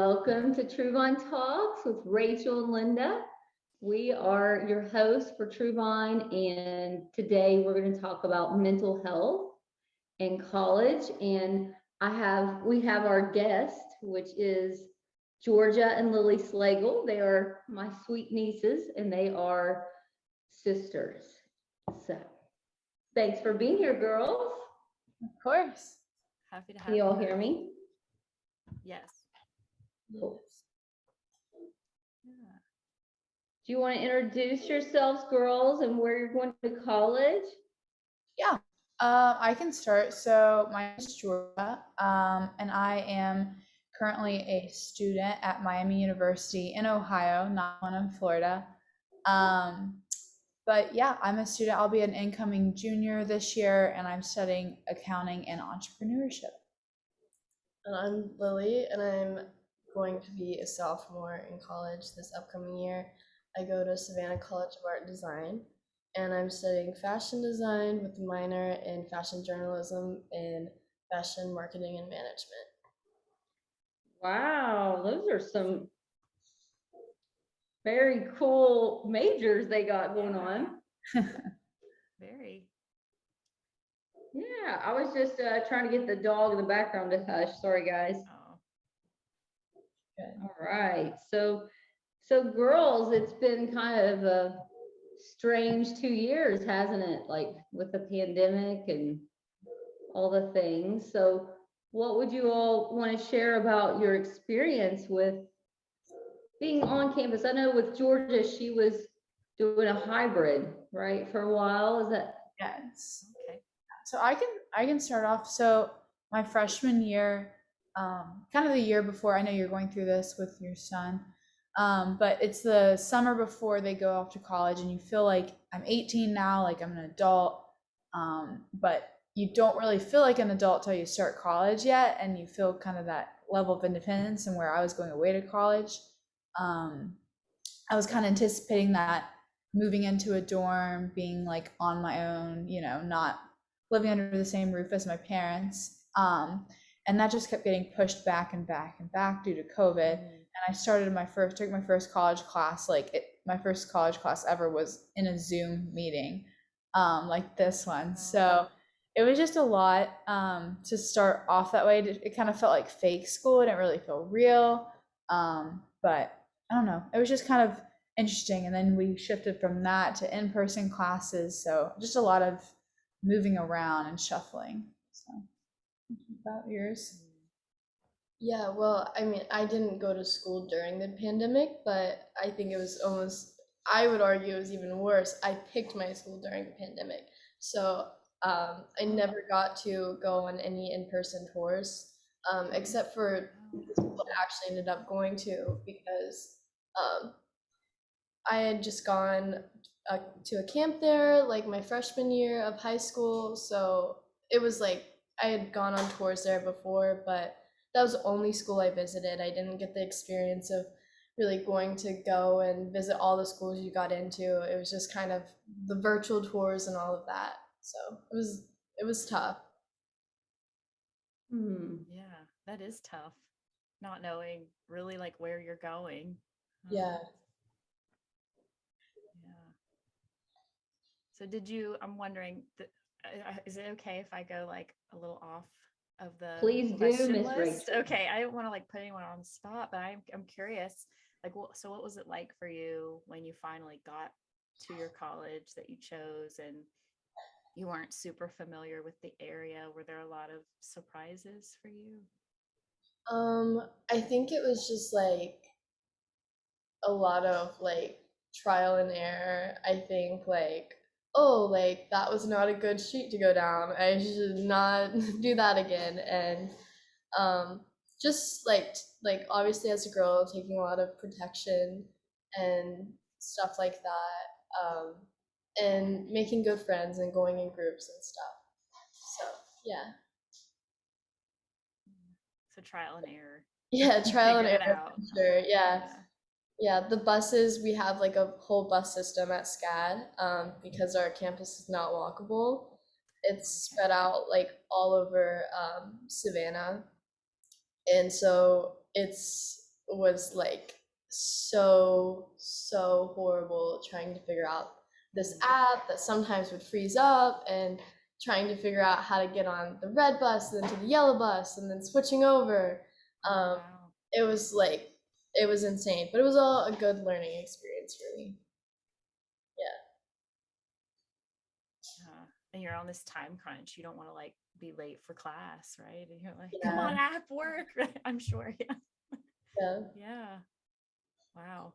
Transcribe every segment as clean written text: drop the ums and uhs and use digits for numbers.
Welcome to Truvine Talks with Rachel and Linda. We are your hosts for Truvine, and today we're going to talk about mental health in college. And we have our guest, which is Georgia and Lily Slagle. They are my sweet nieces, and they are sisters. So, thanks for being here, girls. Of course. Happy to have Can you all hear me? Yes. Cool. Yeah. Do you want to introduce yourselves, girls, and where you're going to college? Yeah, I can start. So my name is Georgia, and I am currently a student at Miami University in Ohio, not one in Florida. But yeah, I'm a student. I'll be an incoming junior this year, and I'm studying accounting and entrepreneurship. And I'm Lily, and I'm going to be a sophomore in college this upcoming year. I go to Savannah College of Art and Design, and I'm studying fashion design with a minor in fashion journalism and fashion marketing and management. Wow, those are some very cool majors they got going on. Very. Yeah, I was just trying to get the dog in the background to hush. Sorry, guys. Oh. Good. All right. So girls, it's been kind of a strange 2 years, hasn't it? Like with the pandemic and all the things. So what would you all want to share about your experience with being on campus? I know with Georgia, she was doing a hybrid, right, for a while. Is that? Yes. Okay. So I can start off. So my freshman year, kind of the year before, I know you're going through this with your son, but it's the summer before they go off to college, and you feel like I'm 18 now, like I'm an adult, but you don't really feel like an adult till you start college yet, and you feel kind of that level of independence. And where I was going away to college, um, I was kind of anticipating that moving into a dorm, being like on my own, not living under the same roof as my parents. And that just kept getting pushed back and back and back due to COVID. And I took my first college class, my first college class ever was in a Zoom meeting, like this one. So it was just a lot to start off that way. It kind of felt like fake school. It didn't really feel real. But I don't know. It was just kind of interesting. And then we shifted from that to in-person classes. So just a lot of moving around and shuffling. So about yours. Yeah, well, I mean, I didn't go to school during the pandemic, but I think it was I would argue it was even worse. I picked my school during the pandemic. So I never got to go on any in-person tours, except for the school I actually ended up going to because um, I had just gone to a camp there, like my freshman year of high school. So it was like I had gone on tours there before, but that was the only school I visited. I didn't get the experience of really going to go and visit all the schools you got into. It was just kind of the virtual tours and all of that. So it was tough. Yeah, that is tough. Not knowing really like where you're going. Yeah. Yeah. So I'm wondering, is it okay if I go like a little off of the Please do, question Miss list? Rachel. Okay, I don't want to like put anyone on the spot, but I'm curious. Like, so what was it like for you when you finally got to your college that you chose and you weren't super familiar with the area? Were there a lot of surprises for you? I think it was just like a lot of like trial and error. I think like, oh, like that was not a good street to go down. I should not do that again. And um, just like obviously as a girl, taking a lot of protection and stuff like that, and making good friends and going in groups and stuff. So yeah, So trial and error. yeah, trial and Figuring it error out. for sure. Yeah. Yeah, the buses, we have like a whole bus system at SCAD, because our campus is not walkable. It's spread out like all over Savannah. And so it's was like so horrible trying to figure out this app that sometimes would freeze up, and trying to figure out how to get on the red bus and then to the yellow bus and then switching over. Wow. It was like, it was insane, but it was all a good learning experience for me. And you're on this time crunch. You don't want to like be late for class, right? And you're like, Yeah. come on, I have work. I'm sure. Yeah. Yeah. Yeah. Wow.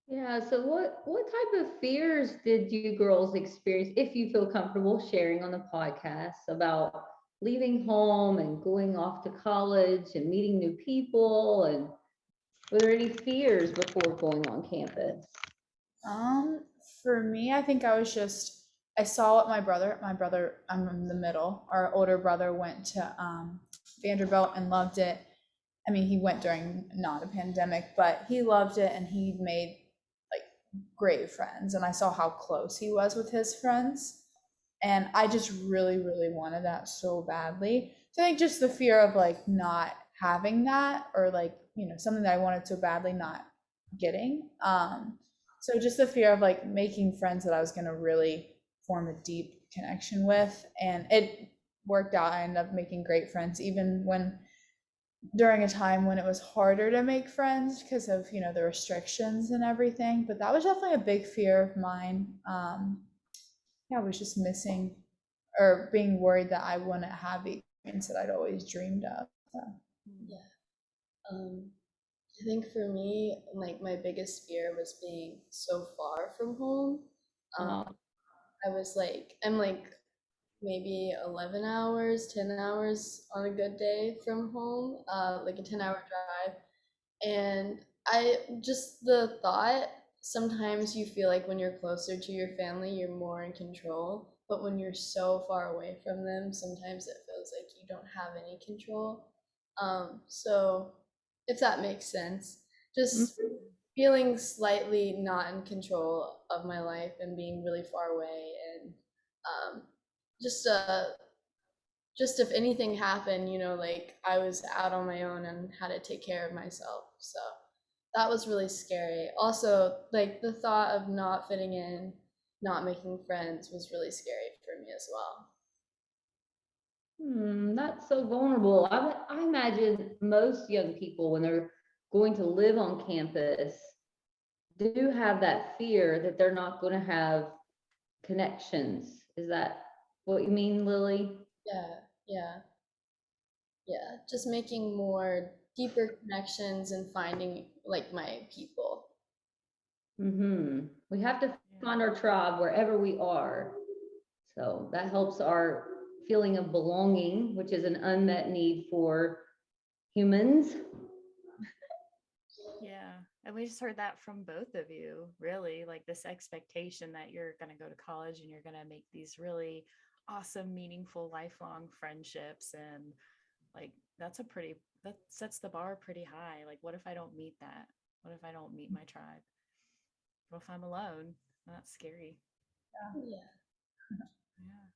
Yeah, so what type of fears did you girls experience, if you feel comfortable sharing on the podcast, about leaving home and going off to college and meeting new people? And were there any fears before going on campus? For me, I think I saw what my brother, I'm in the middle, our older brother went to Vanderbilt and loved it. I mean, he went during not a pandemic, but he loved it and he made like great friends. And I saw how close he was with his friends. And I just really, really wanted that so badly. So I think just the fear of like not having that, or like, something that I wanted so badly not getting. So just the fear of like making friends that I was going to really form a deep connection with. And it worked out. I ended up making great friends, even when during a time when it was harder to make friends because of, the restrictions and everything. But that was definitely a big fear of mine. I was just missing, or being worried that I wouldn't have the experience that I'd always dreamed of. So. Yeah. I think for me, like my biggest fear was being so far from home. I'm like maybe 11 hours, 10 hours on a good day from home, like a 10-hour drive. And the thought, sometimes you feel like when you're closer to your family, you're more in control. But when you're so far away from them, sometimes it feels like you don't have any control. So if that makes sense, just feeling slightly not in control of my life and being really far away, and just just if anything happened, like I was out on my own and had to take care of myself. So that was really scary. Also, like the thought of not fitting in, not making friends was really scary for me as well. That's so vulnerable. I imagine most young people, when they're going to live on campus, do have that fear that they're not going to have connections. Is that what you mean, Lily? Yeah. Just making more deeper connections and finding like my people. We have to find our tribe wherever we are. So that helps our feeling of belonging, which is an unmet need for humans. Yeah. And we just heard that from both of you, really, like this expectation that you're going to go to college and you're going to make these really awesome, meaningful, lifelong friendships. And like, that sets the bar pretty high. Like, what if I don't meet that? What if I don't meet my tribe? What if I'm alone? That's scary. Yeah. Yeah.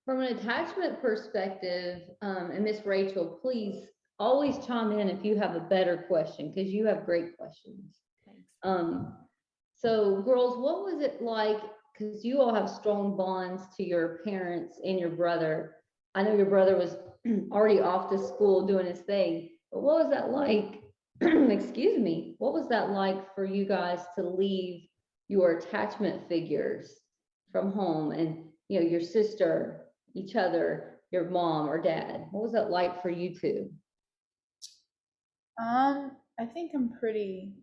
From an attachment perspective, and Miss Rachel, please always chime in if you have a better question, because you have great questions. Thanks. So girls, what was it like? Because you all have strong bonds to your parents and your brother. I know your brother was already off to school doing his thing, but what was that like? Excuse me. What was that like for you guys to leave your attachment figures from home, and your sister, each other, your mom or dad? What was that like for you two? I think I'm pretty,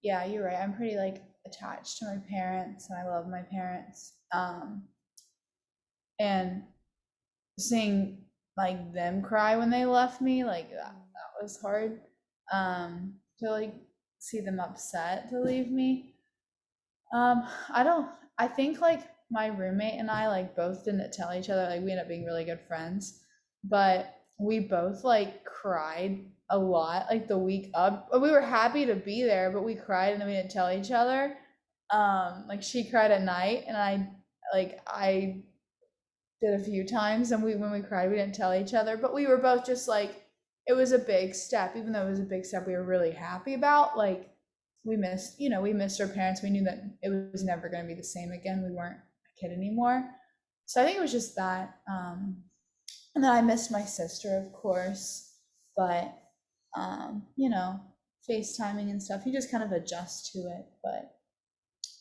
yeah, you're right. I'm pretty like attached to my parents and I love my parents. And seeing like them cry when they left me, like that was hard. To like see them upset to leave me. I don't, I think like my roommate and I like both didn't tell each other, like we ended up being really good friends, but we both like cried a lot like the week up. We were happy to be there, but we cried and then we didn't tell each other. Like she cried at night and I did a few times, and when we cried we didn't tell each other, but we were both just like, it was a big step. Even though it was a big step we were really happy about, like we missed our parents. We knew that it was never going to be the same again. We weren't a kid anymore. So I think it was just that. And then I missed my sister, of course, but FaceTiming and stuff, you just kind of adjust to it. But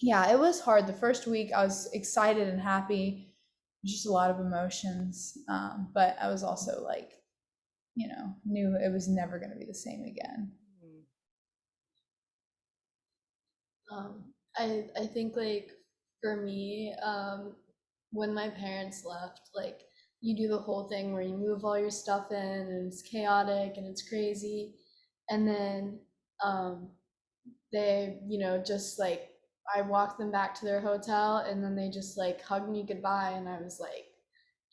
yeah, it was hard. The first week I was excited and happy, just a lot of emotions. But I was also like, knew it was never going to be the same again. I think like for me, when my parents left, like you do the whole thing where you move all your stuff in and it's chaotic and it's crazy, and then they, just like I walked them back to their hotel and then they just like hugged me goodbye and I was like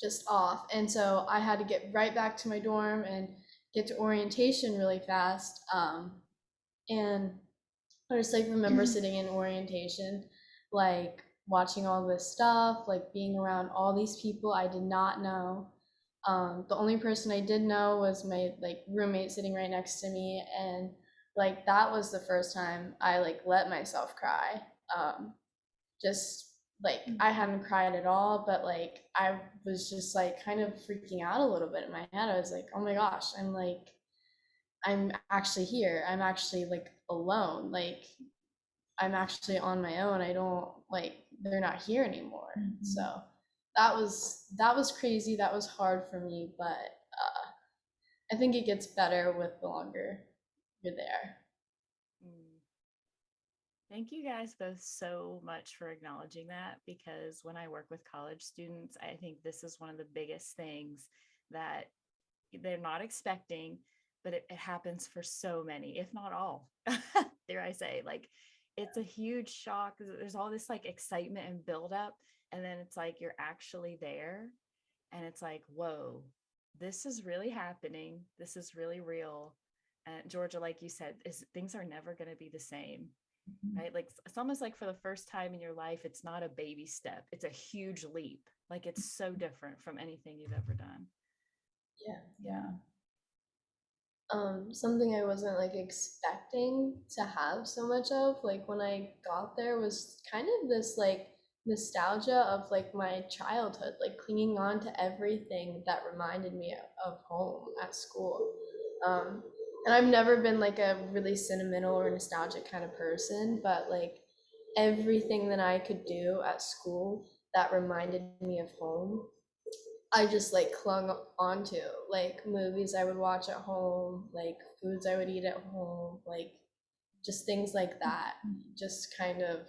just off. And so I had to get right back to my dorm and get to orientation really fast. And I just like remember sitting in orientation, like watching all this stuff, like being around all these people I did not know. The only person I did know was my like roommate sitting right next to me, and like that was the first time I like let myself cry. Just like I hadn't cried at all, but like I was just like kind of freaking out a little bit in my head. I was like, oh my gosh, I'm actually here. I'm actually like alone. Like I'm actually on my own. I don't like they're not here anymore. Mm-hmm. So that was crazy. That was hard for me, but I think it gets better with the longer you're there. Thank you guys both so much for acknowledging that, because when I work with college students, I think this is one of the biggest things that they're not expecting, but it happens for so many, if not all. Dare I say, like it's a huge shock. There's all this like excitement and buildup, and then it's like you're actually there, and it's like, whoa, this is really happening. This is really real. And Georgia, like you said, things are never going to be the same. Right? Like it's almost like for the first time in your life, it's not a baby step. It's a huge leap. Like it's so different from anything you've ever done. Yeah. Something I wasn't like expecting to have so much of, like when I got there, was kind of this like nostalgia of like my childhood, like clinging on to everything that reminded me of home at school. And I've never been like a really sentimental or nostalgic kind of person, but like everything that I could do at school that reminded me of home, I just like clung onto, like movies I would watch at home, like foods I would eat at home, like just things like that just kind of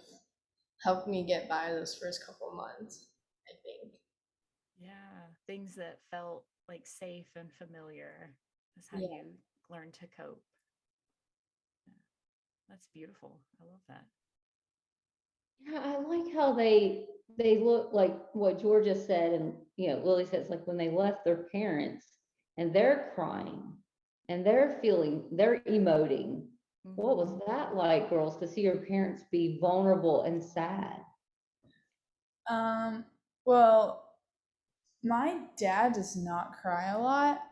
helped me get by those first couple months, I think. Yeah, things that felt like safe and familiar is how you learn to cope. Yeah. That's beautiful. I love that. Yeah, I like how they look, like what Georgia said, and Lily says, like when they left their parents and they're crying and they're emoting. Mm-hmm. What was that like, girls, to see your parents be vulnerable and sad? Well, my dad does not cry a lot,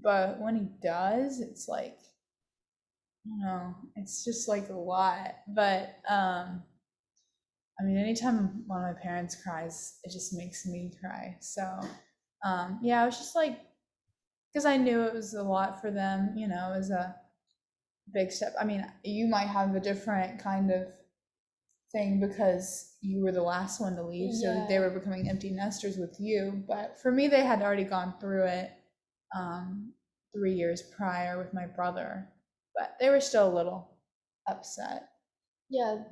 but when he does, it's like, it's just like a lot. But I mean, anytime one of my parents cries, it just makes me cry. So yeah, I was just like, because I knew it was a lot for them, it was a big step. I mean, you might have a different kind of thing because you were the last one to leave, so they were becoming empty nesters with you. But for me, they had already gone through it 3 years prior with my brother, but they were still a little upset. Yeah,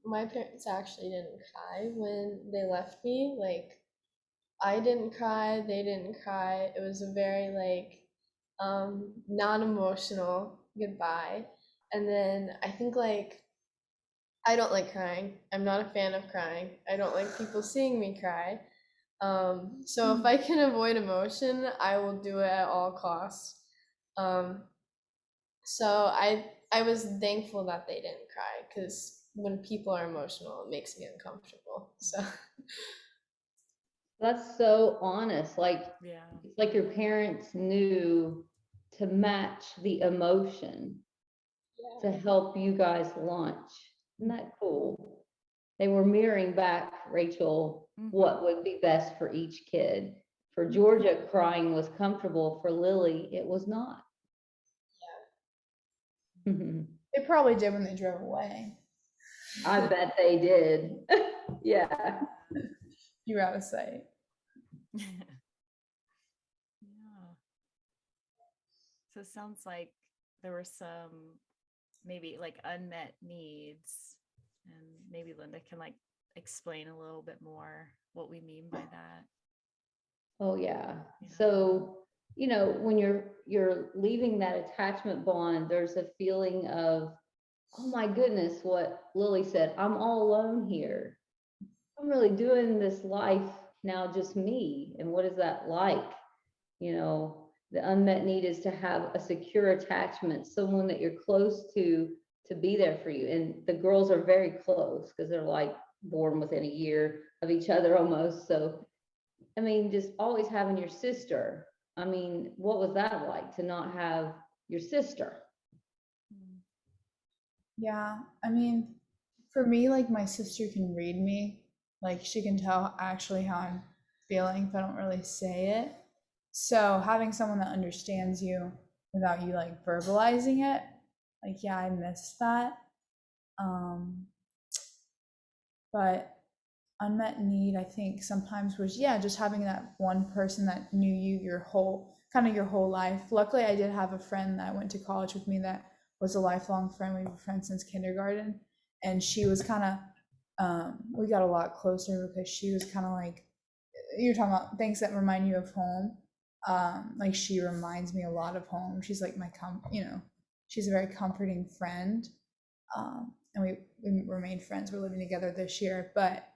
my parents actually didn't cry when they left me. Like I didn't cry, they didn't cry. It was a very like non-emotional goodbye. And then I think like I don't like crying. I'm not a fan of crying. I don't like people seeing me cry. So if I can avoid emotion, I will do it at all costs. So I was thankful that they didn't cry, because when people are emotional, it makes me uncomfortable. So that's so honest. Like, yeah, it's like your parents knew to match the emotion to help you guys launch. Isn't that cool? They were mirroring back, Rachel, what would be best for each kid. For Georgia, crying was comfortable. For Lily, it was not. Yeah. They probably did when they drove away. I bet they did. Yeah. You were out of sight. Yeah. So it sounds like there were some maybe like unmet needs, and maybe Linda can like explain a little bit more what we mean by that. Oh yeah. So, you know, when you're leaving that attachment bond, there's a feeling of, oh my goodness, what Lily said, I'm all alone here. I'm really doing this life now, just me. And what is that like? You know, the unmet need is to have a secure attachment, someone that you're close to be there for you. And the girls are very close because they're like born within a year of each other almost. So, I mean, just always having your sister. I mean, what was that like to not have your sister? Yeah, I mean, for me, like my sister can read me. Like she can tell actually how I'm feeling if I don't really say it. So having someone that understands you without you like verbalizing it, like yeah, I miss that. But unmet need, I think sometimes was yeah, just having that one person that knew you your whole life. Luckily, I did have a friend that went to college with me that was a lifelong friend. We were friends since kindergarten, and she was kind of we got a lot closer because she was kind of like you're talking about things that remind you of home. Like she reminds me a lot of home. She's like my she's a very comforting friend. And we remained friends. We're living together this year, but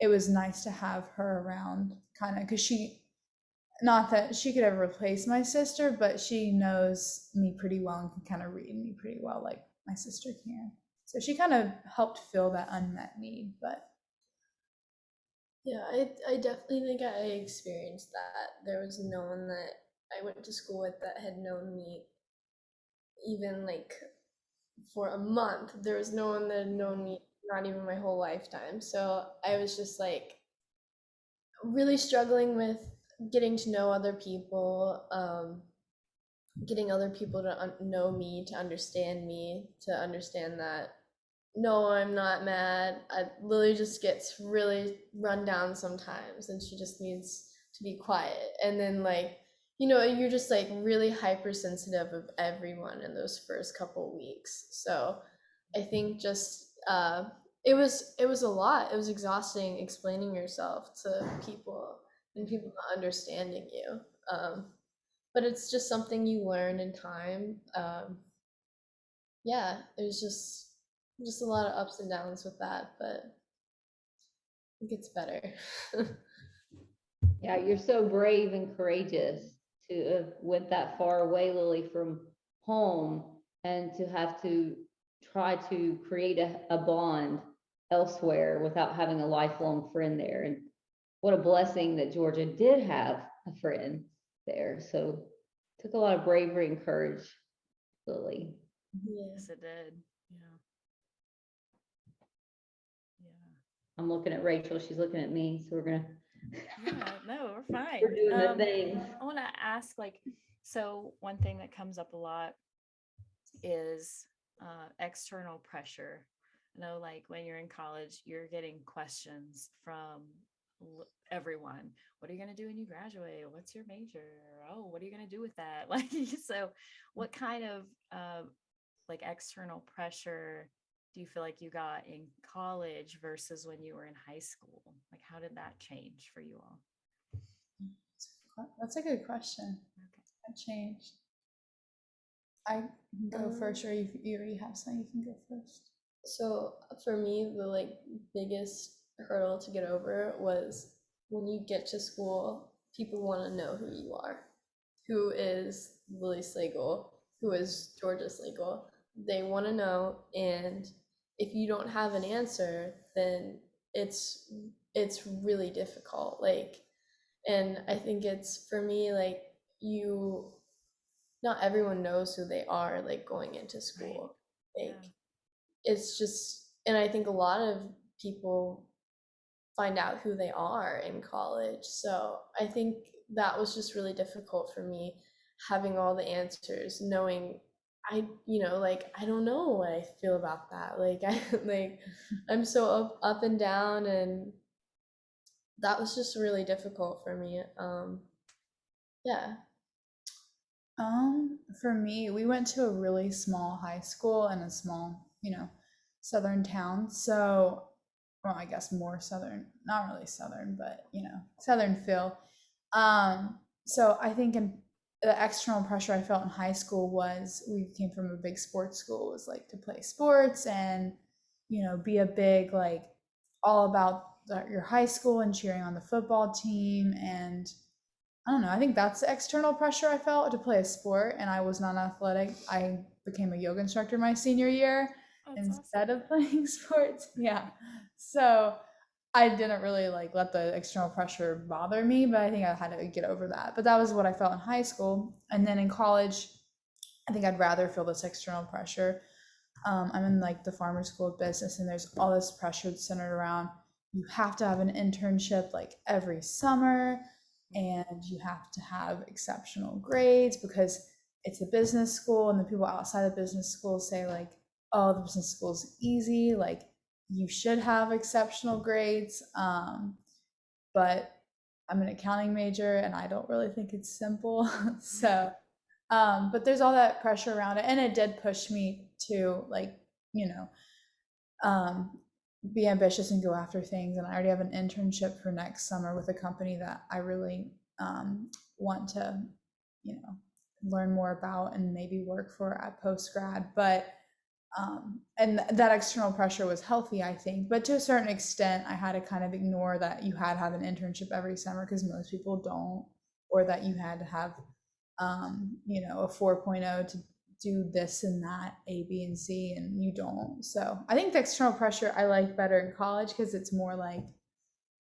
it was nice to have her around, kind of, because she, not that she could ever replace my sister, but she knows me pretty well and can kind of read me pretty well, like my sister can. So she kind of helped fill that unmet need. But yeah, I definitely think I experienced that. There was no one that I went to school with that had known me even like for a month. There was no one that had known me not even my whole lifetime. So I was just like really struggling with getting to know other people, getting other people to know me, to understand that no, I'm not mad. Lily just gets really run down sometimes and she just needs to be quiet. And then like, you're just like really hypersensitive of everyone in those first couple weeks. So I think just it was a lot. It was exhausting explaining yourself to people and people not understanding you. But it's just something you learn in time. Yeah, it was just a lot of ups and downs with that, but it gets better. Yeah, you're so brave and courageous to have went that far away, Lily, from home, and to have to try to create a bond elsewhere without having a lifelong friend there. And what a blessing that Georgia did have a friend there. So it took a lot of bravery and courage, Lily. Yes, it did. Yeah. I'm looking at Rachel. She's looking at me. So we're gonna. Yeah, no, we're fine. We're doing the things. I want to ask, like, so one thing that comes up a lot is external pressure. I know, like, when you're in college, you're getting questions from everyone. What are you going to do when you graduate? What's your major? Oh, what are you going to do with that? Like, so what kind of like external pressure do you feel like you got in college versus when you were in high school? Like, how did that change for you all? that's a good question. Okay. That changed. I can go first, or you already have something, you can go first. So for me, the like biggest hurdle to get over was when you get to school, people want to know who you are. Who is Lily Slagle? Who is Georgia Slagle? They want to know, and if you don't have an answer, then it's really difficult. Like, and I think it's for me like not everyone knows who they are like going into school. Like Yeah. it's just, and I think a lot of people find out who they are in college. So I think that was just really difficult for me, having all the answers, knowing like I don't know what I feel about that. Like I'm so up and down, and that was just really difficult for me. Yeah. For me, we went to a really small high school in a small, southern town. So, well, I guess more southern, not really southern, but southern feel. So I think the external pressure I felt in high school was we came from a big sports school, was like to play sports and, be a big, like, all about your high school and cheering on the football team. And I don't know. I think that's the external pressure I felt to play a sport, and I was not athletic. I became a yoga instructor my senior year That's instead awesome. of playing sports. Yeah. So I didn't really like let the external pressure bother me, but I think I had to get over that. But that was what I felt in high school. And then in college, I think I'd rather feel this external pressure. I'm in like the farmer school of business, and there's all this pressure centered around you have to have an internship like every summer, and you have to have exceptional grades because it's a business school, and the people outside the business school say like, oh, the business school's easy, like you should have exceptional grades. But I'm an accounting major, and I don't really think it's simple. So but there's all that pressure around it, and it did push me to like, you know, um, be ambitious and go after things. And I already have an internship for next summer with a company that I really want to, learn more about and maybe work for at post grad. But and that external pressure was healthy, I think. But to a certain extent, I had to kind of ignore that you had to have an internship every summer because most people don't, or that you had to have, a 4.0 to do this and that, A, B, and C, and you don't. So I think the external pressure I like better in college because it's more like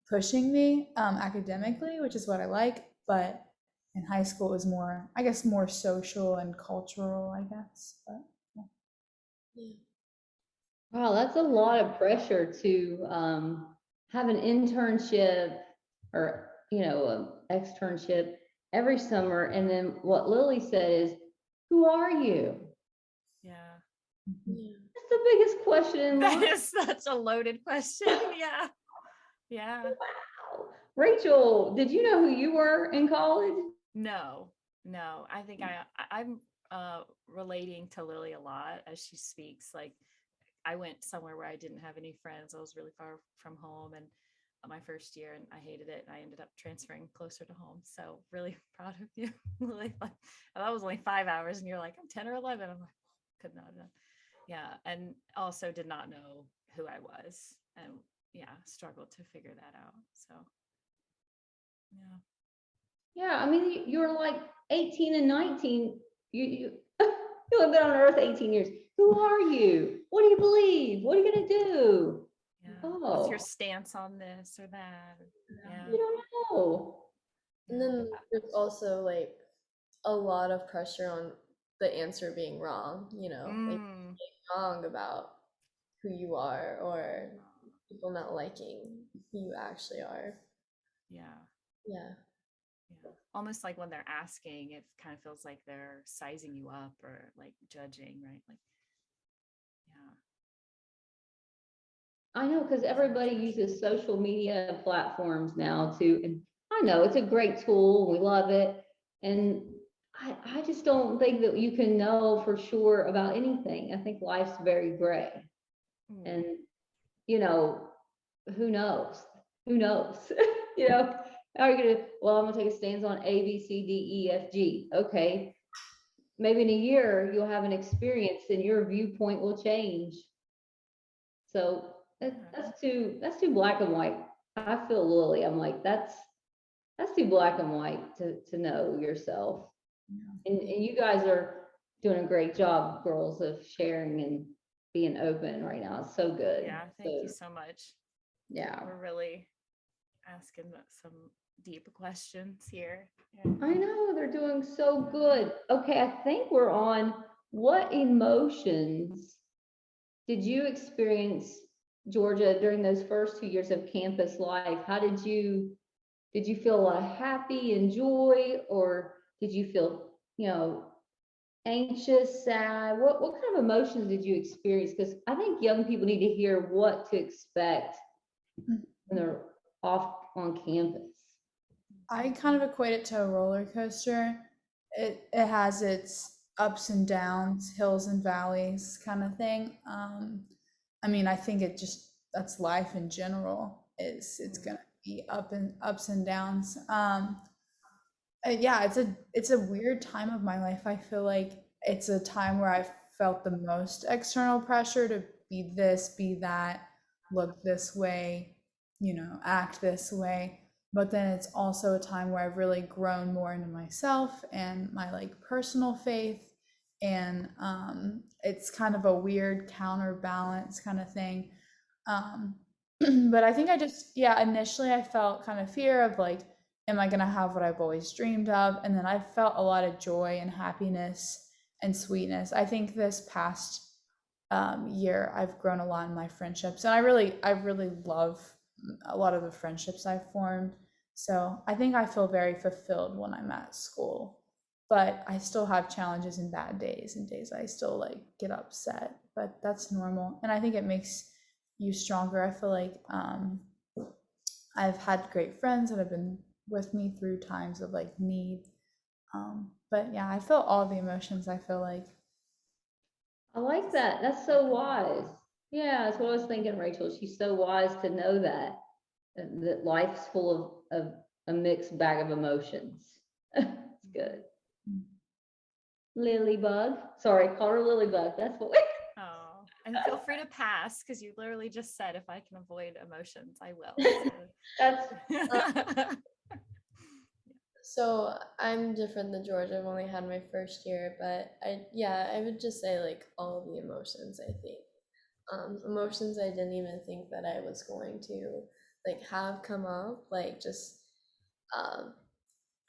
pushing me academically, which is what I like. But in high school, it was more, I guess, more social and cultural, I guess. But Yeah. Wow, that's a lot of pressure to have an internship or, an externship every summer. And then what Lily said is, who are you? Yeah. Yeah. That's the biggest question in life. That's a loaded question. Yeah. Yeah. Wow. Rachel, did you know who you were in college? No, no. I think I'm relating to Lily a lot as she speaks. Like I went somewhere where I didn't have any friends. I was really far from home, and my first year, and I hated it. And I ended up transferring closer to home. So really proud of you, Lily. Like, that was only 5 hours, and you're like, I'm 10 or 11. I'm like, could not have done. Yeah, and also did not know who I was, and yeah, struggled to figure that out. So yeah. Yeah, I mean, you're like 18 and 19. You you have been on Earth 18 years. Who are you? What do you believe? What are you gonna do? Yeah. What's your Oh, stance on this or that? Yeah. you don't know. And Yeah. then there's also like a lot of pressure on the answer being wrong, like Mm. wrong about who you are, or people not liking who you actually are. Yeah. Yeah. Yeah. Almost like when they're asking, it kind of feels like they're sizing you up or like judging, right? Like, yeah. I know because So much everybody pressure. uses social media platforms now to, and I know it's a great tool. We love it. And I just don't think that you can know for sure about anything. I think life's very gray. Mm. And, you know, who knows? Who knows? you know, are you gonna, well, I'm gonna take a stance on A, B, C, D, E, F, G. Okay. Maybe in a year you'll have an experience and your viewpoint will change. So Yeah. that's too black and white. I feel Lily. I'm like, that's too black and white to know yourself. And you guys are doing a great job, girls, of sharing and being open right now. It's so good. Yeah. Thank So you so much. yeah. We're really asking some deep questions here. Yeah. I know they're doing so good. Okay, I think we're on what emotions did you experience, Georgia, during those first 2 years of campus life? How did you feel a lot of happy and joy, or did you feel, anxious, sad? What kind of emotions did you experience? Because I think young people need to hear what to expect when they're off on campus. I kind of equate it to a roller coaster. It has its ups and downs, hills and valleys kind of thing. I mean, I think that's life in general. It's gonna be ups and downs. Yeah, it's a weird time of my life. I feel like it's a time where I've felt the most external pressure to be this, be that, look this way, act this way. But then it's also a time where I've really grown more into myself and my like personal faith. And it's kind of a weird counterbalance kind of thing. Um, but I think yeah, initially I felt kind of fear of like, am I going to have what I've always dreamed of? And then I felt a lot of joy and happiness and sweetness. I think this past year, I've grown a lot in my friendships, and I really love a lot of the friendships I've formed. So I think I feel very fulfilled when I'm at school, but I still have challenges and bad days and days I still like get upset, but that's normal. And I think it makes you stronger. I feel like I've had great friends that have been with me through times of like need. But yeah, I feel all the emotions, I feel like. I like that. That's so wise. Yeah, that's what I was thinking, Rachel. She's so wise to know that life's full of a mixed bag of emotions. It's good. Lilybug. Sorry, call her Lilybug. That's what we Oh, and feel free to pass because you literally just said if I can avoid emotions, I will. that's So I'm different than George. I've only had my first year, but I would just say like all the emotions, I think. Emotions I didn't even think that I was going to like have come up, like just um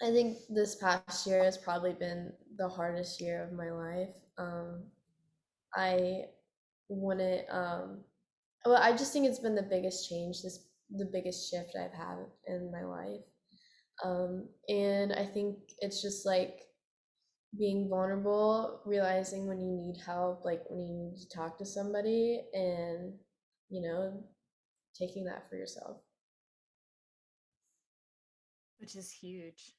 I think this past year has probably been the hardest year of my life. I wouldn't well, I just think it's been the biggest change, the biggest shift I've had in my life. And I think it's just like being vulnerable, realizing when you need help, like when you need to talk to somebody, and you know, taking that for yourself. Which is huge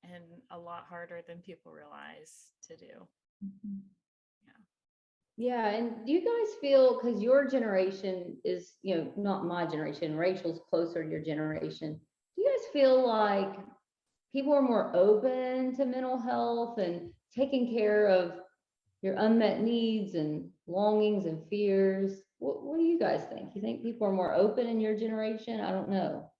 and a lot harder than people realize to do. Mhm. yeah. And do you guys feel, because your generation is, not my generation, Rachel's closer to your generation. Do you guys feel like people are more open to mental health and taking care of your unmet needs and longings and fears? What do you guys think? You think people are more open in your generation? I don't know.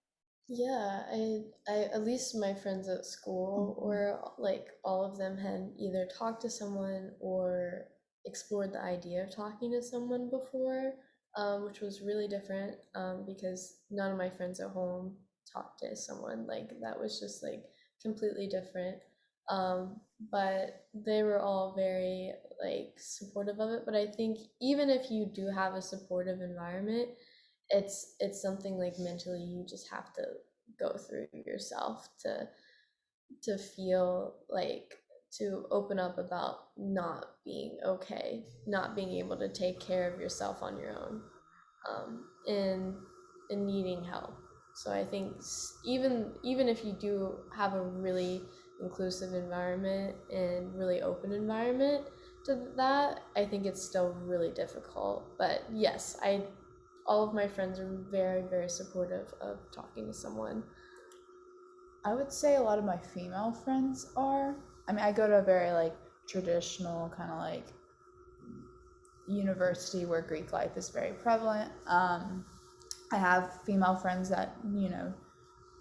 Yeah, I at least my friends at school were like all of them had either talked to someone or explored the idea of talking to someone before, which was really different because none of my friends at home talked to someone. Like that was just like completely different. But they were all very like supportive of it. But I think even if you do have a supportive environment, it's something like mentally you just have to go through yourself to feel like to open up about not being okay, not being able to take care of yourself on your own, and needing help. So I think even if you do have a really inclusive environment and really open environment to that, I think it's still really difficult. But yes, I all of my friends are very, very supportive of talking to someone. I would say a lot of my female friends are. I mean, I go to a very like traditional kind of like university where Greek life is very prevalent. I have female friends that,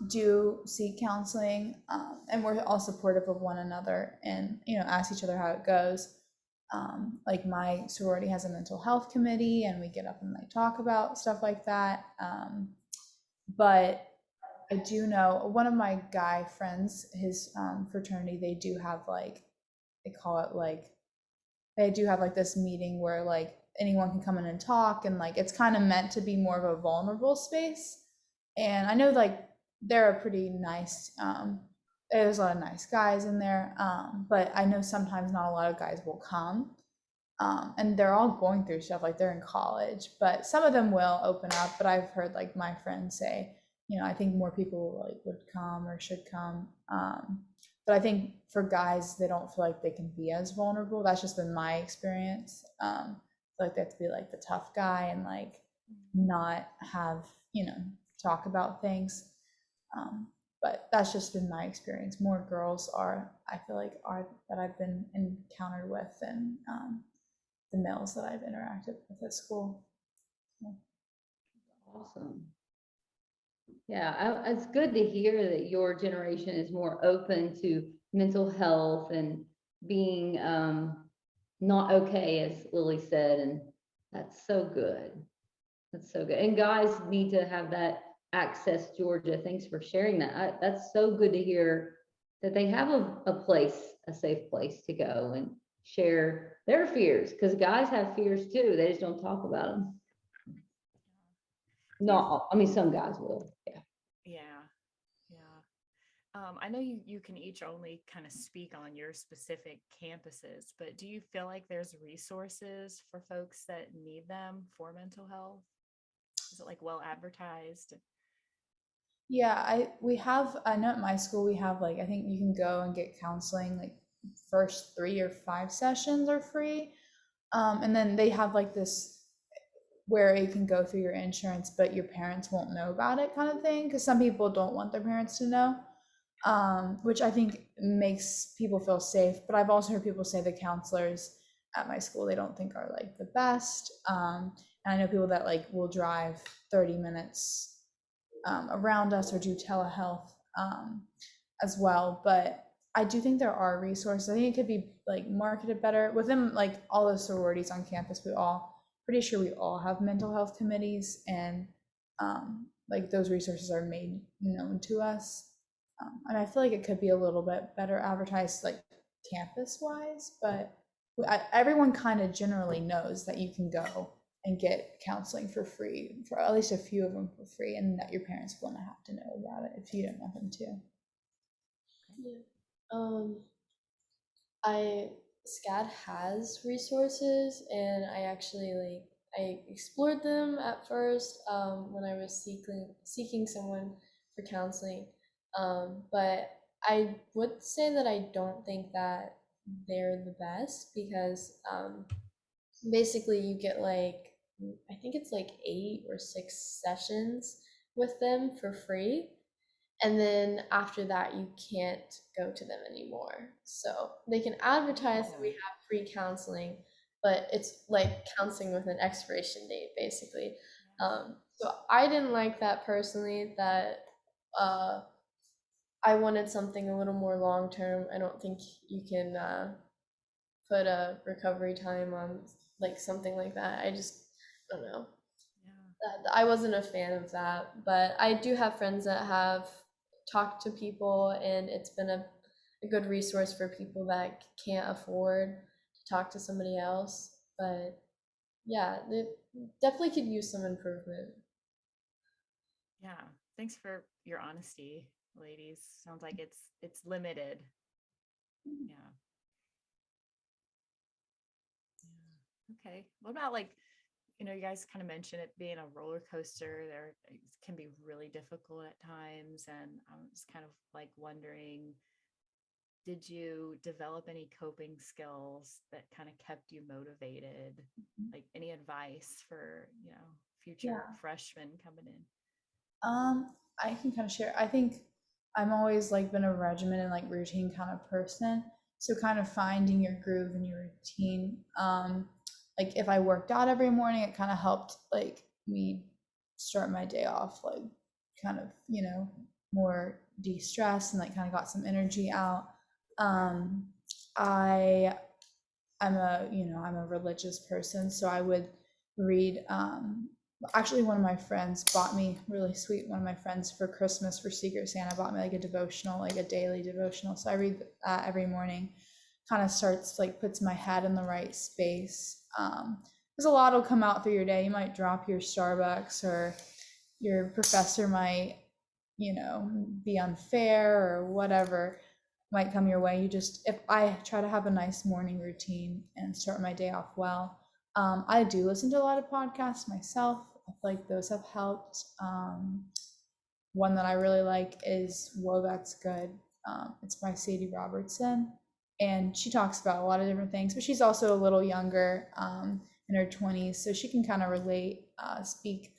do seek counseling, and we're all supportive of one another and, ask each other how it goes. Like my sorority has a mental health committee and we get up and like talk about stuff like that. But I do know one of my guy friends, his fraternity, they do have like, they call it like, they do have like this meeting where like anyone can come in and talk, and like it's kind of meant to be more of a vulnerable space. And I know like they're a pretty nice, there's a lot of nice guys in there, but I know sometimes not a lot of guys will come. And they're all going through stuff, like they're in college, but some of them will open up. But I've heard like my friends say, you know, I think more people like would come or should come. But I think for guys, they don't feel like they can be as vulnerable. That's just been my experience. Like they have to be like the tough guy and like not have, you know, talk about things. But that's just been my experience. More girls are, I feel like, are that I've been encountered with, and the males that I've interacted with at school. Awesome. Yeah, it's good to hear that your generation is more open to mental health and being not okay, as Lily said, and that's so good. That's so good. And guys need to have that access, Georgia. Thanks for sharing that. That's so good to hear that they have a place, a safe place to go and share their fears, because guys have fears too. They just don't talk about them. No, I mean, some guys will. Yeah. Yeah. Yeah. I know you can each only kind of speak on your specific campuses, but do you feel like there's resources for folks that need them for mental health? Is it like well advertised? Yeah, I know at my school we have like, I think you can go and get counseling, like first 3 or 5 sessions are free. And then they have like this where you can go through your insurance, but your parents won't know about it kind of thing. Because some people don't want their parents to know, which I think makes people feel safe. But I've also heard people say the counselors at my school, they don't think are like the best. And I know people that like will drive 30 minutes around us or do telehealth as well. But I do think there are resources. I think it could be like marketed better within like all the sororities on campus. Pretty sure we all have mental health committees, and like those resources are made known to us. And I feel like it could be a little bit better advertised, like campus wise, but everyone kind of generally knows that you can go and get counseling for free, for at least a few of them for free, and that your parents are going to have to know about it if you don't want them to. Yeah. I SCAD has resources, and I actually I explored them at first when I was seeking someone for counseling. But I would say that I don't think that they're the best, because basically you get like, I think it's like 8 or 6 sessions with them for free, and then after that you can't go to them anymore. So they can advertise that we have free counseling, but it's like counseling with an expiration date basically. So I didn't like that personally, that I wanted something a little more long term. I don't think you can put a recovery time on like something like that. I just don't know. Yeah. I wasn't a fan of that, but I do have friends that have talked to people, and it's been a good resource for people that can't afford to talk to somebody else. But yeah, they definitely could use some improvement. Yeah. Thanks for your honesty, ladies. Sounds like it's limited. Yeah. Yeah. Okay. What about like, you guys kind of mentioned it being a roller coaster. There it can be really difficult at times, and I'm just kind of like wondering, did you develop any coping skills that kind of kept you motivated? Like any advice for, future freshmen coming in? I can kind of share. I think I'm always like been a regimen and like routine kind of person. So kind of finding your groove and your routine. Like if I worked out every morning, it kind of helped like me start my day off like kind of, more de-stressed, and like kind of got some energy out. Um, I I'm a religious person, so I would read actually one of my friends bought me, really sweet, one of my friends for Christmas for Secret Santa bought me like a devotional, like a daily devotional. So I read that every morning. Kind of starts like puts my head in the right space. Because a lot will come out through your day. You might drop your Starbucks, or your professor might, be unfair, or whatever might come your way. If I try to have a nice morning routine and start my day off well, I do listen to a lot of podcasts myself. I feel like those have helped. One that I really like is Whoa, That's Good. It's by Sadie Robertson, and she talks about a lot of different things, but she's also a little younger, in her 20s, so she can kind of relate, speak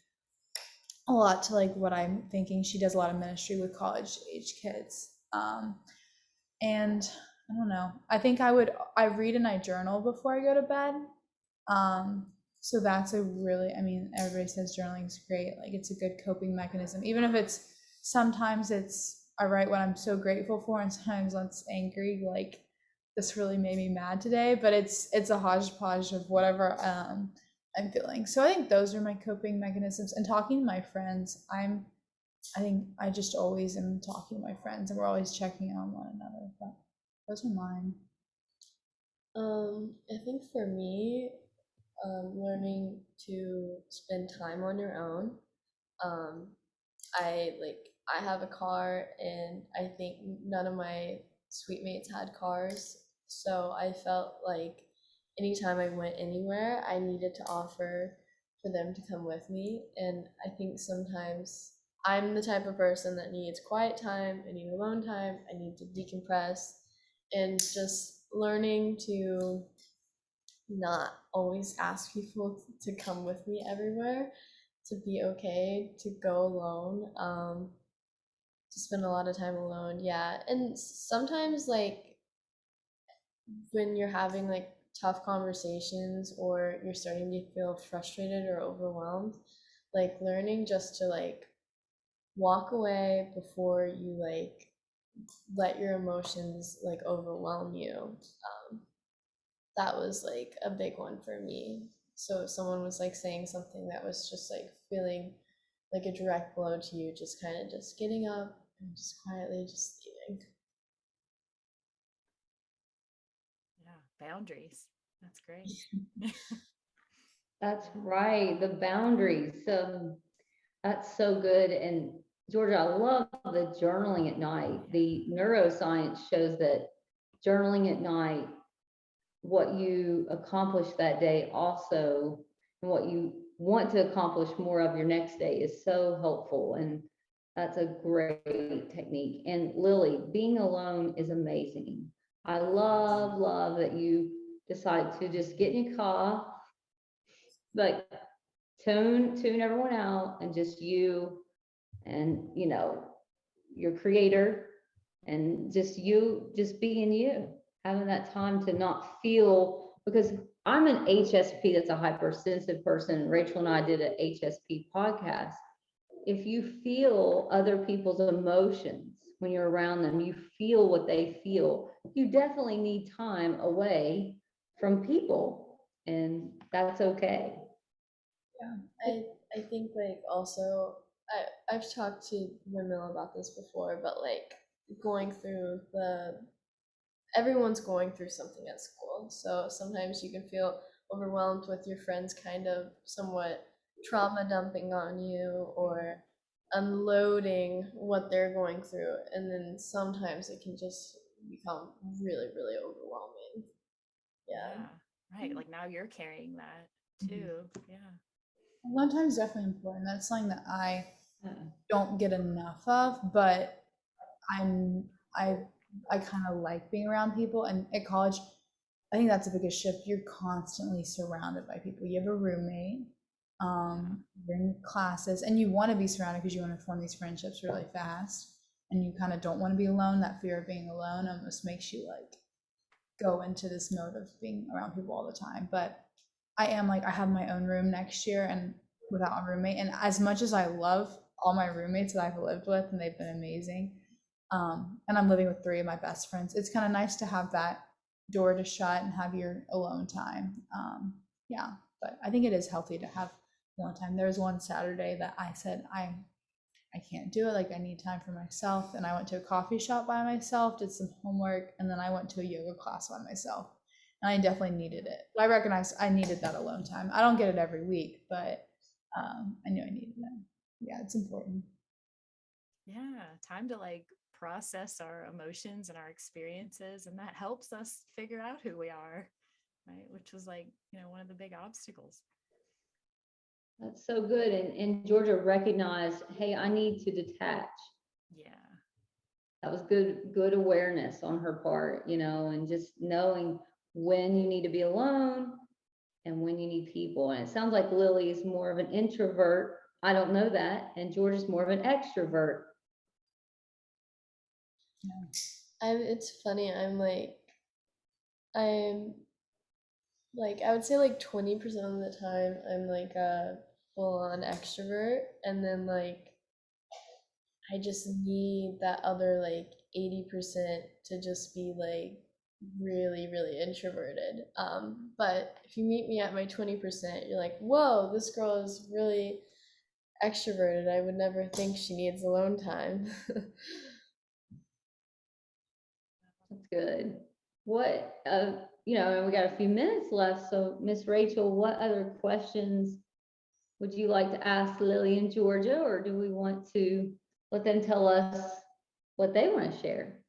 a lot to like what I'm thinking. She does a lot of ministry with college age kids. And I don't know. I think I read and I journal before I go to bed. So that's I mean, everybody says journaling is great. Like, it's a good coping mechanism. Even if sometimes I write what I'm so grateful for, and sometimes I'm angry, like, this really made me mad today, but it's a hodgepodge of whatever I'm feeling. So I think those are my coping mechanisms. And talking to my friends, I think I just always am talking to my friends, and we're always checking on one another. But those are mine. I think for me, learning to spend time on your own. I have a car, and I think none of my suite mates had cars, so I felt like anytime I went anywhere, I needed to offer for them to come with me. And I think sometimes I'm the type of person that needs quiet time, I need alone time, I need to decompress, and just learning to not always ask people to come with me everywhere, to be okay to go alone, to spend a lot of time alone. Yeah. And sometimes, like, when you're having like tough conversations, or you're starting to feel frustrated or overwhelmed, like learning just to like walk away before you like let your emotions like overwhelm you. That was like a big one for me. So if someone was like saying something that was just like feeling like a direct blow to you, just kind of just getting up and just quietly just leaving. Yeah, boundaries. That's great. That's right, the boundaries. So that's so good. And Georgia, I love the journaling at night. The neuroscience shows that journaling at night, what you accomplish that day also, and what you want to accomplish more of your next day, is so helpful. And that's a great technique. And Lily, being alone is amazing. I love that you decide to just get in your car, like tune everyone out, and just you and your creator, and just being you, having that time to not feel, because I'm an HSP, that's a hypersensitive person. Rachel and I did an HSP podcast. If you feel other people's emotions when you're around them, you feel what they feel, you definitely need time away from people, and that's okay. Yeah, I think like also I've talked to Windmill about this before, but like going through everyone's going through something at school, so sometimes you can feel overwhelmed with your friends kind of somewhat trauma dumping on you, or unloading what they're going through, and then sometimes it can just become really, really overwhelming. Yeah. Right. Like now you're carrying that too. Yeah. Alone time is definitely important. That's something that I Yeah. don't get enough of, but I'm I I kind of like being around people. And at college, I think that's the biggest shift. You're constantly surrounded by people. You have a roommate, you're in classes, and you want to be surrounded because you want to form these friendships really fast. And you kind of don't want to be alone. That fear of being alone almost makes you like go into this mode of being around people all the time. But I have my own room next year, and without a roommate. And as much as I love all my roommates that I've lived with, and they've been amazing, and I'm living with 3 of my best friends, it's kind of nice to have that door to shut and have your alone time. Yeah, but I think it is healthy to have alone time. There was one Saturday that I said I can't do it. Like I need time for myself. And I went to a coffee shop by myself, did some homework, and then I went to a yoga class by myself. And I definitely needed it. I recognized I needed that alone time. I don't get it every week, but I knew I needed it. Yeah, it's important. Yeah, time to like process our emotions and our experiences, and that helps us figure out who we are, right? Which was like, one of the big obstacles. That's so good. And Georgia recognized, hey, I need to detach. Yeah. That was good awareness on her part, and just knowing when you need to be alone and when you need people. And it sounds like Lily is more of an introvert. I don't know that. And Georgia's more of an extrovert. It's funny. I'm like, I would say like 20% of the time I'm like a full on extrovert, and then like I just need that other like 80% to just be like really, really introverted. But if you meet me at my 20%, you're like, whoa, this girl is really extroverted. I would never think she needs alone time. That's good. What, and we got a few minutes left. So, Miss Rachel, what other questions would you like to ask Lily and Georgia, or do we want to let them tell us what they want to share?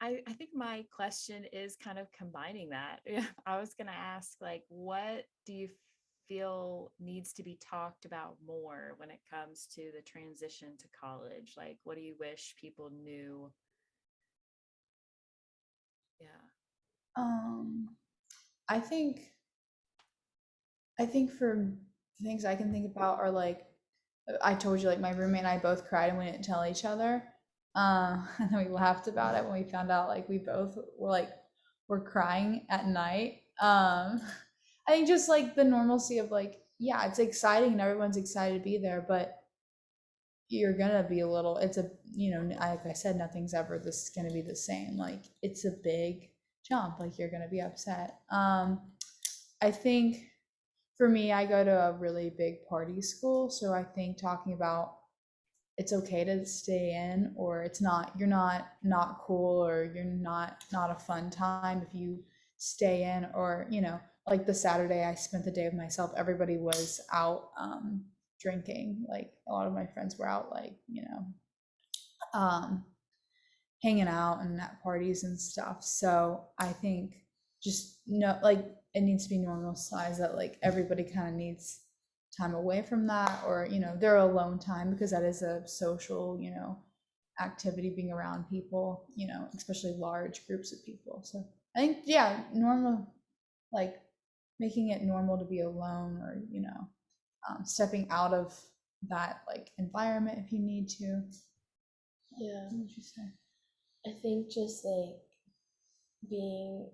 I think my question is kind of combining that. I was going to ask, like, what do you feel needs to be talked about more when it comes to the transition to college? Like, what do you wish people knew? Yeah. I think for things I can think about are like, I told you, like my roommate and I both cried and we didn't tell each other. And then we laughed about it when we found out like we both were crying at night. I think just like the normalcy of like, yeah, it's exciting and everyone's excited to be there, but you're gonna be a little, it's a, like I said, nothing's ever this gonna be the same. Like it's a big jump, like you're gonna be upset. I think for me, I go to a really big party school, so I think talking about it's okay to stay in, or it's not, you're not cool, or you're not a fun time if you stay in, or like the Saturday I spent the day with myself, everybody was out drinking. Like a lot of my friends were out, like um hanging out and at parties and stuff. So I think just like it needs to be normalized that like everybody kind of needs time away from that, or their alone time, because that is a social activity, being around people, especially large groups of people. So I think, yeah, normal, like making it normal to be alone, or stepping out of that like environment if you need to. Yeah, What would you say? I think just like being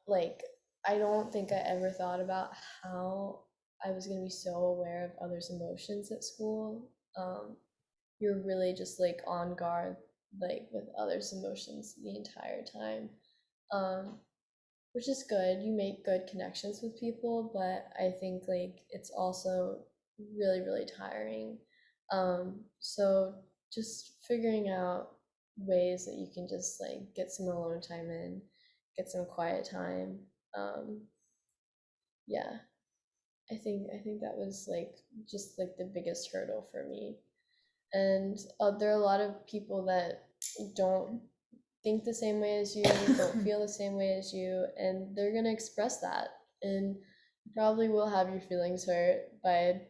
like, I don't think I ever thought about how I was going to be so aware of others' emotions at school. You're really just like on guard, like with others' emotions the entire time, um, which is good. You make good connections with people, but I think like it's also really, really tiring. So just figuring out ways that you can just like get some alone time in, get some quiet time. Um, yeah, I think that was like just like the biggest hurdle for me. And there are a lot of people that don't think the same way as you, don't feel the same way as you, and they're gonna express that, and you probably will have your feelings hurt by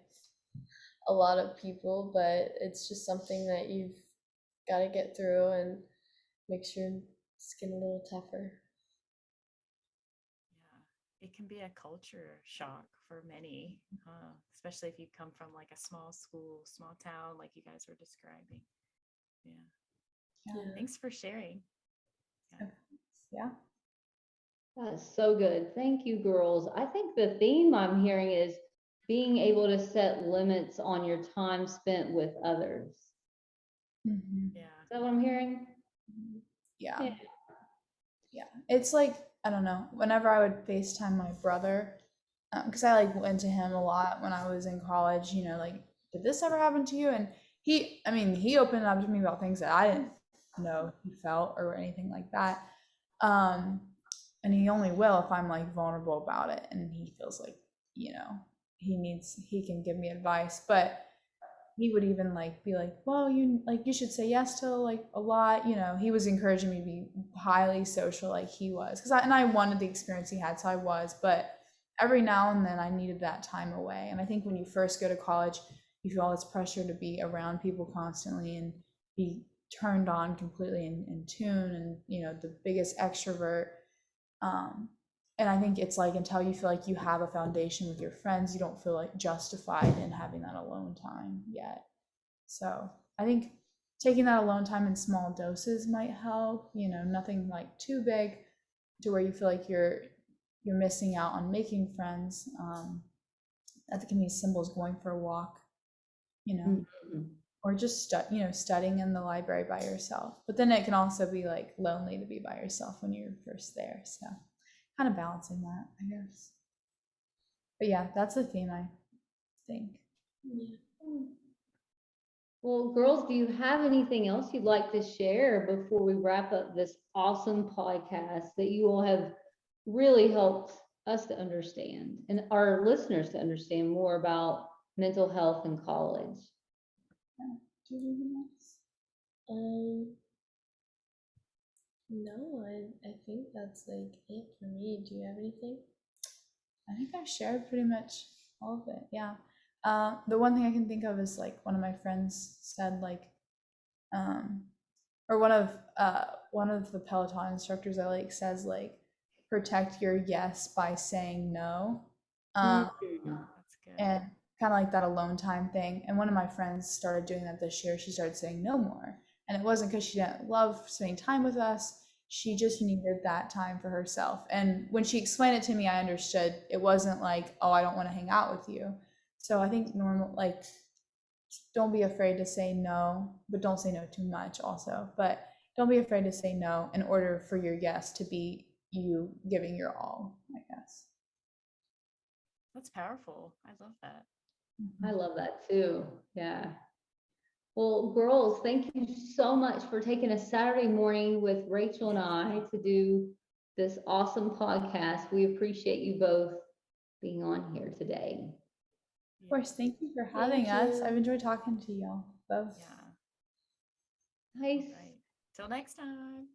a lot of people, but it's just something that you've got to get through and makes your skin a little tougher. Yeah, it can be a culture shock for many, especially if you come from like a small school, small town, like you guys were describing. Yeah. Yeah. Thanks for sharing. Yeah. That's so good. Thank you, girls. I think the theme I'm hearing is being able to set limits on your time spent with others. Mm-hmm. Yeah. Is that what I'm hearing? Yeah. Yeah. It's like, I don't know, whenever I would FaceTime my brother, because I like went to him a lot when I was in college, you know, like, did this ever happen to you? And he opened up to me about things that I didn't know he felt or anything like that. Um, and he only will if I'm like vulnerable about it and he feels like, you know, he can give me advice. But he would even like be like, well, you should say yes to like a lot, you know. He was encouraging me to be highly social like he was, because I wanted the experience he had, so I was. But every now and then I needed that time away. And I think when you first go to college, you feel all this pressure to be around people constantly and be turned on completely in tune, and you know, the biggest extrovert. um, and I think it's like, until you feel like you have a foundation with your friends, you don't feel like justified in having that alone time yet. So I think taking that alone time in small doses might help, you know, nothing like too big to where you feel like you're missing out on making friends. That can be as simple as going for a walk, you know, or just studying in the library by yourself. But then it can also be like lonely to be by yourself when you're first there. So kind of balancing that, I guess. But yeah, that's a theme, I think. Yeah. Well, girls, do you have anything else you'd like to share before we wrap up this awesome podcast that you all have really helped us to understand and our listeners to understand more about mental health in college? Do you have anything else? No, I think that's like it for me. Do you have anything? I think I've shared pretty much all of it. Yeah. The one thing I can think of is like one of my friends said like, or one of the Peloton instructors I like says like, protect your yes by saying no. Mhm. That's good. And kind of like that alone time thing. And one of my friends started doing that this year. She started saying no more. And it wasn't because she didn't love spending time with us. She just needed that time for herself. And when she explained it to me, I understood. It wasn't like, oh, I don't want to hang out with you. So I think like, don't be afraid to say no, but don't say no too much also. But don't be afraid to say no in order for your yes to be you giving your all, I guess. That's powerful. I love that. I love that too. Yeah. Well, girls, thank you so much for taking a Saturday morning with Rachel and I to do this awesome podcast. We appreciate you both being on here today. Of course, thank you for having us. I've enjoyed talking to y'all both. Yeah. Nice. All right. Till next time.